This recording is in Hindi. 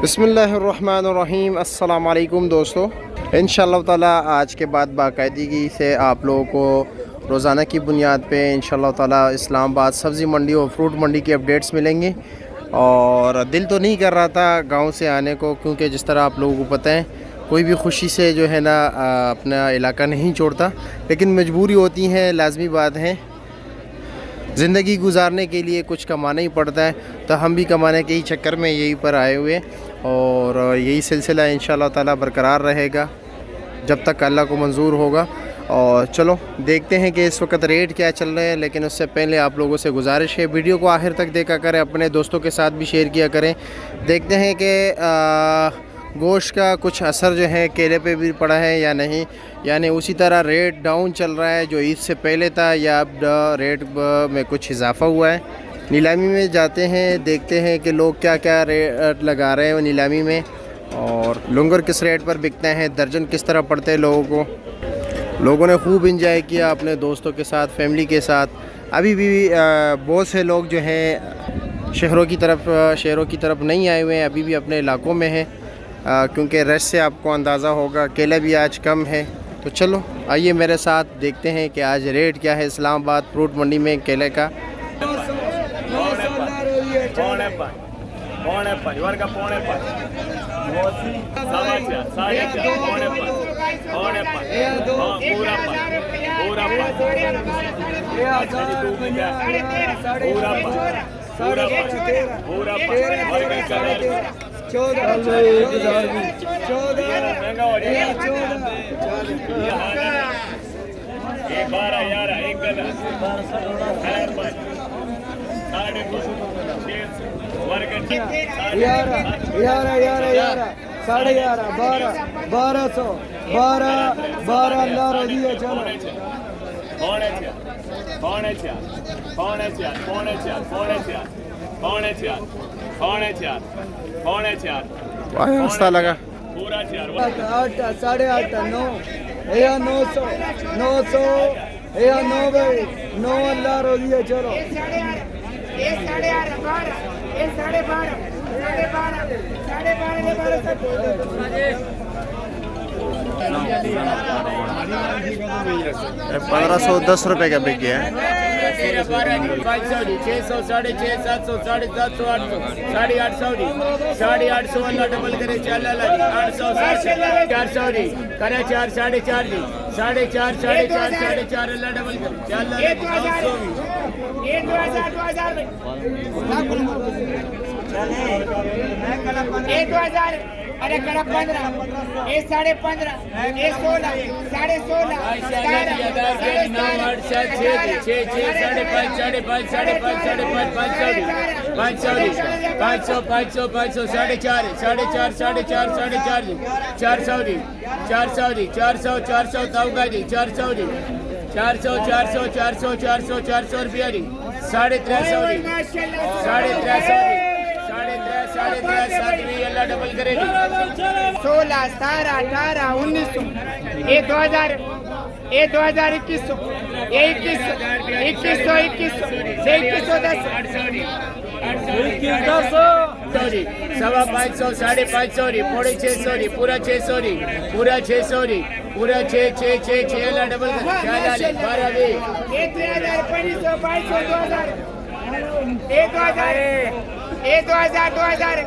बिस्मिल्लाहिर्रहमानिर्रहीम। अस्सलाम वालेकुम दोस्तों, इंशाअल्लाह ताला आज के बाद बाकायदगी से आप लोगों को रोज़ाना की बुनियाद पे इंशाअल्लाह ताला इस्लामाबाद सब्ज़ी मंडी और फ्रूट मंडी की अपडेट्स मिलेंगे। और दिल तो नहीं कर रहा था गांव से आने को, क्योंकि जिस तरह आप लोगों को पता है कोई भी खुशी से जो है ना अपना इलाका नहीं छोड़ता, लेकिन मजबूरी होती है, लाजमी बात है, ज़िंदगी गुजारने के लिए कुछ कमाना ही पड़ता है। तो हम भी कमाने के ही चक्कर में यहीं पर आए हुए और यही सिलसिला इंशाअल्लाह ताला बरकरार रहेगा जब तक अल्लाह को मंजूर होगा। और चलो देखते हैं कि इस वक्त रेट क्या चल रहे हैं, लेकिन उससे पहले आप लोगों से गुजारिश है वीडियो को आखिर तक देखा करें, अपने दोस्तों के साथ भी शेयर किया करें। देखते हैं कि गोश्त का कुछ असर जो है केले पे भी पड़ा है या नहीं, यानी उसी तरह रेट डाउन चल रहा है जो ईद से पहले था, या अब रेट में कुछ इजाफा हुआ है। नीलामी में जाते हैं, देखते हैं कि लोग क्या क्या रेट लगा रहे हैं नीलामी में, और लंगर किस रेट पर बिकते हैं, दर्जन किस तरह पड़ते हैं लोगों को। लोगों ने खूब इंजॉय किया अपने दोस्तों के साथ, फैमिली के साथ। अभी भी बहुत से लोग जो हैं शहरों की तरफ नहीं आए हुए हैं, अभी भी अपने इलाकों में हैं, क्योंकि रश से आपको अंदाज़ा होगा केला भी आज कम है। तो चलो आइए मेरे साथ देखते हैं कि आज रेट क्या है इस्लामाबाद फ्रूट मंडी में केले का। साढ़े 11 1200 12 अल्लाह रो दिए। चलो लगा 8 साढ़े 8 9 या 900 900 या 9 अल्लाह रो दिए। चलो साढ़े 1510 रुपये का बिक गया है। 600 650 700 750 800 850 850 अल्लाह डबल करे 800 400 करे 4 4.5 4.5 4.5 अल्लाह डबल करे 2000 अरे कड़ा 15 ये 15.5 ये 16 16.5 400 रुपया 3.5 अल्लाह डबल करेगी 16 17 18 1900 ये 2000 ये 2100 ये 2100 सवा 500 550 पौड़े 600 पूरा 600 पूरा 600 पूरा 6 अल्लाह डबल कर 12 ये 3500 2200 2000 ये 2000 2000